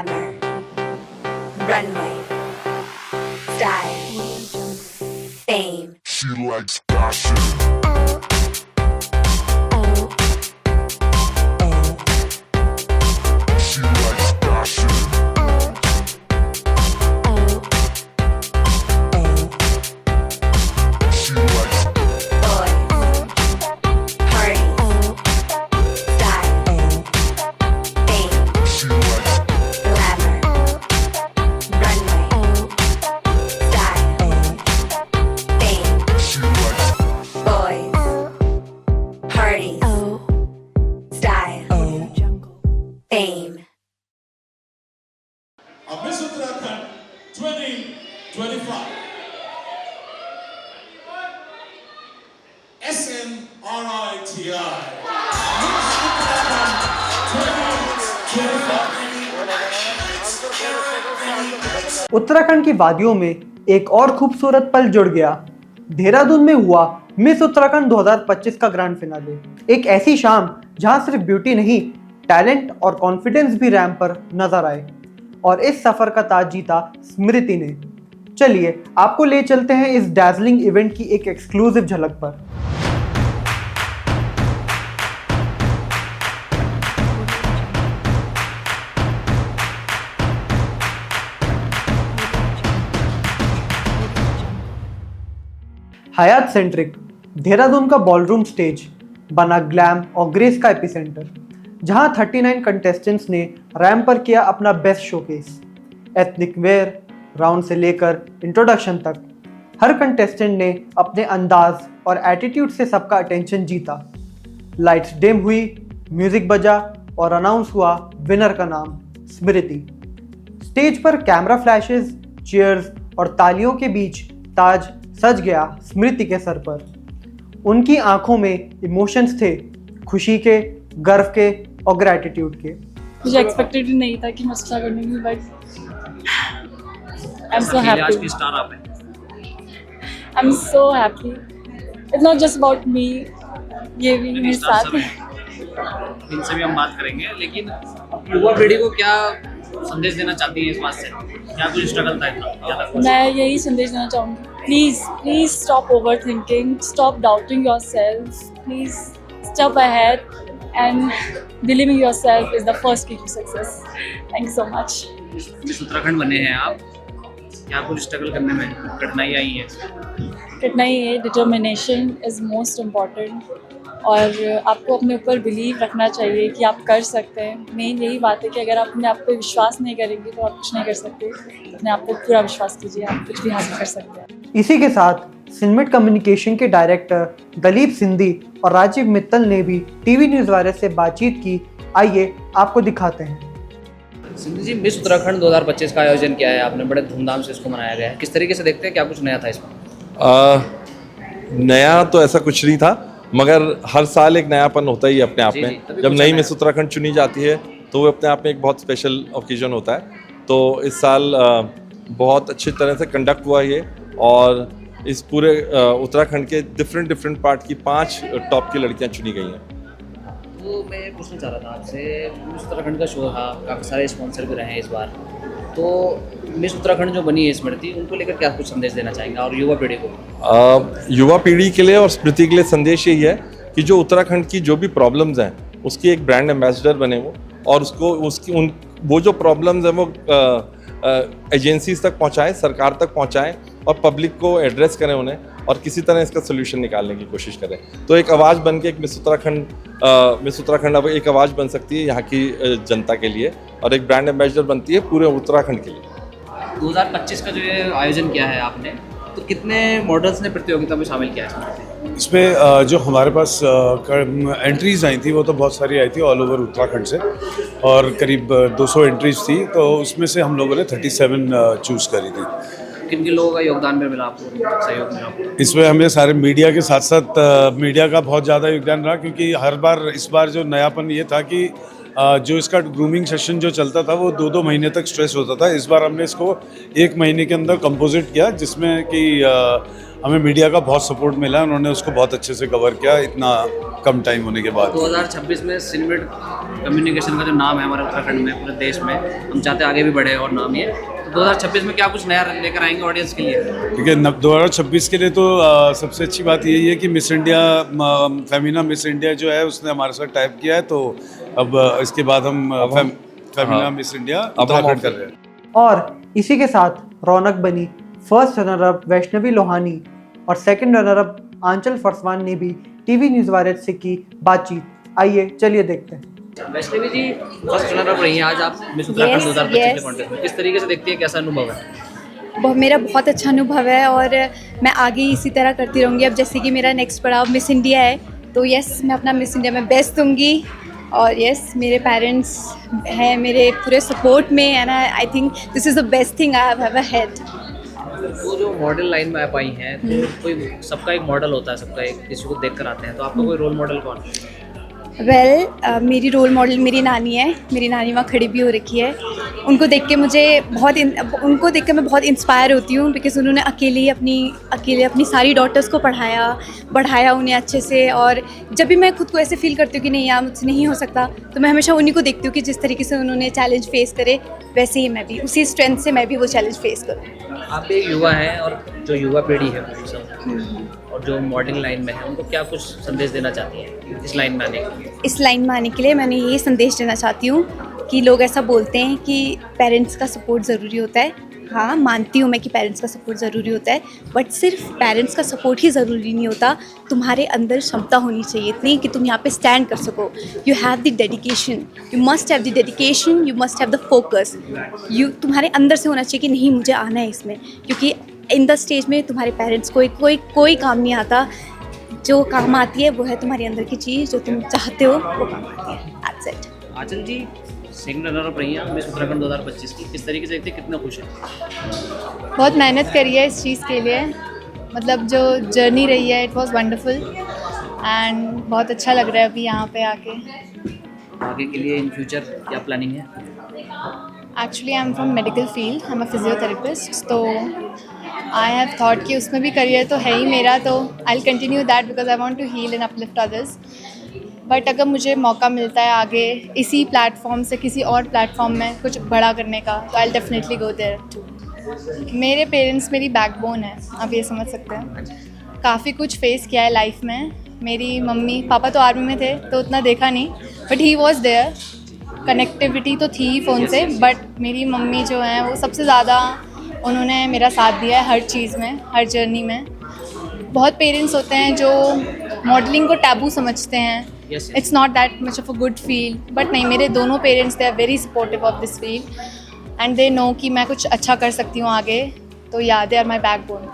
glamour, runway, style, fame. She likes fashion. She likes fashion. She likes Boys, parties, style, fame, she likes glamour, runway, style, fame. she likes Boys, parties, style, fame. Miss Uttarakhand 2025. SNRITI. Miss Uttarakhand 2025. Uttarakhand की वादियों में एक और खूबसूरत पल जुड़ गया। देहरादून में हुआ मिस उत्तराखंड 2025 का ग्रैंड फिनाले। एक ऐसी शाम जहां सिर्फ ब्यूटी नहीं, टैलेंट और कॉन्फिडेंस भी रैंप पर नजर आए और इस सफर का ताज जीता स्मृति ने। चलिए आपको ले चलते हैं इस डैज़लिंग इवेंट की एक एक्सक्लूसिव झलक पर। हयात सेंट्रिक देहरादून का बॉलरूम स्टेज बना ग्लैम और ग्रेस का एपिसेंटर, जहां 39 कंटेस्टेंट्स ने रैंप पर किया अपना best showcase. Ethnic wear round से लेकर इंट्रोडक्शन तक हर कंटेस्टेंट ने अपने अंदाज और एटीट्यूड से सबका अटेंशन जीता। लाइट्स डिम हुई, म्यूजिक बजा और अनाउंस हुआ विनर का नाम स्मृति। स्टेज पर कैमरा फ्लैशेस, चीयर्स और तालियों के बीच ताज सज गया स्मृति के सर पर। उनकी आंखों में इमोशंस थे, खुशी के, गर्व के और ग्रैटिट्यूड के। मुझे एक्सपेक्टेड ही नहीं था कि मैं अच्छा करूँगी, but I am so happy. आज की स्टार आप हैं। I am so happy. It's not just about me, ये भी मेरे साथ है। इनसे भी हम बात करेंगे, लेकिन युवा पीढ़ी को क्या संदेश देना चाहती है इस बात से? क्या कुछ स्ट्रगल था इतना ज़्यादा? मैं यही संदेश देना चाहूँगी, please stop overthinking, stop doubting yourself, please step ahead and believing yourself is the first key to success. Thank you so much. Miss Uttarakhand बने हैं आप, क्या कुछ स्ट्रगल करने में कठिनाई आई है? कितना ही है, डिटर्मिनेशन इज़ मोस्ट इम्पॉर्टेंट और आपको अपने ऊपर बिलीव रखना चाहिए कि आप कर सकते हैं। मेन यही बात है कि अगर आप अपने आप पे विश्वास नहीं करेंगे तो आप कुछ नहीं कर सकते। अपने आप पे पूरा विश्वास कीजिए, आप कुछ भी हासिल कर सकते हैं। इसी के साथ सिनमेट कम्युनिकेशन के डायरेक्टर दलीप सिंधी और राजीव मित्तल ने भी टीवी न्यूज़ वायरस से बातचीत की। आइए आपको दिखाते हैं। सिंधु जी, मिस उत्तराखंड 2025 का आयोजन किया है आपने, बड़े धूमधाम से इसको मनाया गया है। किस तरीके से देखते हैं, क्या कुछ नया था इसमें? नया तो ऐसा कुछ नहीं था, मगर हर साल एक नयापन होता ही है अपने आप जी, में। तभी जब कुछ नई नया। मिस उत्तराखंड चुनी जाती है तो वो अपने आप में एक बहुत स्पेशल ओकेजन होता है। तो इस साल बहुत अच्छी तरह से कंडक्ट हुआ ये, और इस पूरे उत्तराखंड के डिफरेंट पार्ट की 5 टॉप की लड़कियां चुनी गई हैं। तो मैं पूछना चाह रहा था आपसे, मिस उत्तराखंड का शो था, काफ़ी सारे स्पॉन्सर भी रहे हैं इस बार, तो मिस उत्तराखंड जो बनी है स्मृति, उनको लेकर क्या कुछ संदेश देना चाहेंगे और युवा पीढ़ी को? युवा पीढ़ी के लिए और स्मृति के लिए संदेश यही है कि जो उत्तराखंड की जो भी प्रॉब्लम्स हैं उसकी एक ब्रांड एम्बेसडर बने वो, और वो जो प्रॉब्लम्स हैं वो एजेंसीज तक पहुंचाएं, सरकार तक पहुंचाएं और पब्लिक को एड्रेस करें उन्हें, और किसी तरह इसका सोल्यूशन निकालने की कोशिश करें। तो एक आवाज़ बन के एक मिस उत्तराखंड अब एक आवाज़ बन सकती है यहाँ की जनता के लिए, और एक ब्रांड एम्बेसडर बनती है पूरे उत्तराखंड के लिए। 2025 का जो ये आयोजन किया है आपने, तो कितने मॉडल्स ने प्रतियोगिता में शामिल किया है इसमें? जो हमारे पास एंट्रीज आई थी वो तो बहुत सारी आई थी ऑल ओवर उत्तराखंड से, और करीब 200 एंट्रीज थी, तो उसमें से हम लोगों ने 37 चूज़ करी थी। किन किन लोगों का योगदान भी मिला आपको, सहयोग मिला आपको? इसमें हमें सारे मीडिया के साथ साथ मीडिया का बहुत ज़्यादा योगदान रहा, क्योंकि हर बार इस बार जो नयापन ये था कि जो इसका ग्रूमिंग सेशन जो चलता था वो 2-2 महीने तक स्ट्रेस होता था। इस बार हमने इसको 1 महीने के अंदर कंपोजिट किया, जिसमें कि हमें मीडिया का बहुत सपोर्ट मिला, उन्होंने उसको बहुत अच्छे से कवर किया। इतना कम टाइम होने के बाद। 2026 में सिनविड कम्युनिकेशन का जो नाम है हमारे उत्तराखंड में, पूरे देश में, हम चाहते हैं आगे भी बढ़े और नाम ये। तो 2026 में क्या कुछ नया लेकर आएंगे ऑडियंस के लिए? ठीक है, 2026 के लिए तो सबसे अच्छी बात यही है कि miss India, Femina miss India जो है उसने हमारे साथ टाइप किया है, तो अब इसके बाद हम फेमिना हाँ। मिस इंडिया अब हम उत्तराखंड कर रहे हैं। और इसी के साथ रौनक बनी first runner up Vaishnavi Lohani और सेकंड रनर अप आंचल फरसवान ने भी टीवी न्यूज़ भारत से की बातचीत। आइए चलिए देखते हैं। वैष्णवी जी फर्स्ट रनर अप रही हैं आज आप मिस उत्तराखंड 2025 के कॉन्टेस्ट में, किस तरीके से देखती है, कैसा अनुभव है? मेरा बहुत अच्छा अनुभव है और मैं आगे इसी तरह करती रहूँगी। अब जैसे कि मेरा नेक्स्ट पड़ाव मिस इंडिया है, तो यस मैं अपना मिस इंडिया में बेस्ट दूँगी। और यस मेरे पेरेंट्स हैं मेरे पूरे सपोर्ट में, and I think this is the best thing I have ever had. वो जो मॉडल लाइन में आप आई हैं, तो कोई सबका एक मॉडल होता है, सबका एक किसी को देख कर आते हैं, तो आपका कोई रोल मॉडल कौन है? मेरी रोल मॉडल मेरी नानी है। मेरी नानी वहाँ खड़ी भी हो रखी है। उनको देख के मैं बहुत इंस्पायर होती हूँ, बिकॉज उन्होंने अकेले अपनी सारी डॉटर्स को बढ़ाया उन्हें अच्छे से। और जब भी मैं खुद को ऐसे फील करती हूँ कि नहीं यार मुझसे नहीं हो सकता, तो मैं हमेशा उन्हीं को देखती हूँ कि जिस तरीके से उन्होंने चैलेंज फेस करे, वैसे ही मैं भी उसी स्ट्रेंथ से मैं भी वो चैलेंज फेस करूँ। आप एक युवा हैं और जो युवा पीढ़ी है वो सब, और जो मॉडलिंग लाइन में है, उनको क्या कुछ संदेश देना चाहती हैं इस लाइन में आने के लिए? इस लाइन में आने के लिए मैंने ये संदेश देना चाहती हूँ कि लोग ऐसा बोलते हैं कि पेरेंट्स का सपोर्ट ज़रूरी होता है। हाँ, मानती हूँ मैं कि पेरेंट्स का सपोर्ट ज़रूरी होता है, बट सिर्फ पेरेंट्स का सपोर्ट ही ज़रूरी नहीं होता। तुम्हारे अंदर क्षमता होनी चाहिए इतनी कि तुम यहाँ पे स्टैंड कर सको। You have the dedication, you must have the dedication, you must have the focus. तुम्हारे अंदर से होना चाहिए कि नहीं मुझे आना है इसमें, क्योंकि इन द स्टेज में तुम्हारे पेरेंट्स को कोई काम नहीं आता। जो काम आती है वो है तुम्हारे अंदर की चीज़, जो तुम चाहते हो वो काम आती है। That's it. Anchal ji second runner up रही हैं मिस उत्तराखंड 2025 की, किस तरीके से देखते हैं, कितना खुश है? बहुत मेहनत करी है इस चीज़ के लिए, मतलब जो जर्नी रही है इट वाज वंडरफुल एंड बहुत अच्छा लग रहा है अभी यहाँ पे आके। आगे के लिए इन फ्यूचर क्या प्लानिंग है? Actually I am from medical field, I am a physiotherapist, तो आई हैव थॉट कि उसमें भी करियर तो है ही मेरा, तो I will continue that because I want to heal and uplift others. But अगर मुझे मौका मिलता है आगे इसी प्लेटफॉर्म से किसी और प्लेटफॉर्म में कुछ बड़ा करने का, तो I will definitely go there too. मेरे पेरेंट्स मेरी बैकबोन है, आप ये समझ सकते हैं। काफ़ी कुछ फेस किया है लाइफ में। मेरी मम्मी पापा तो आर्मी में थे तो उतना देखा नहीं, but he was there. Connectivity तो थी ही फ़ोन से, बट मेरी मम्मी जो हैं वो सबसे ज़्यादा उन्होंने मेरा साथ दिया है हर चीज़ में, हर जर्नी में। बहुत पेरेंट्स होते हैं जो मॉडलिंग को टैबू समझते हैं, it's not that much of a good field, but नहीं, मेरे दोनों parents they are very supportive of this field and they know कि मैं कुछ अच्छा कर सकती हूँ आगे, तो या दे आर माई बैकबोन।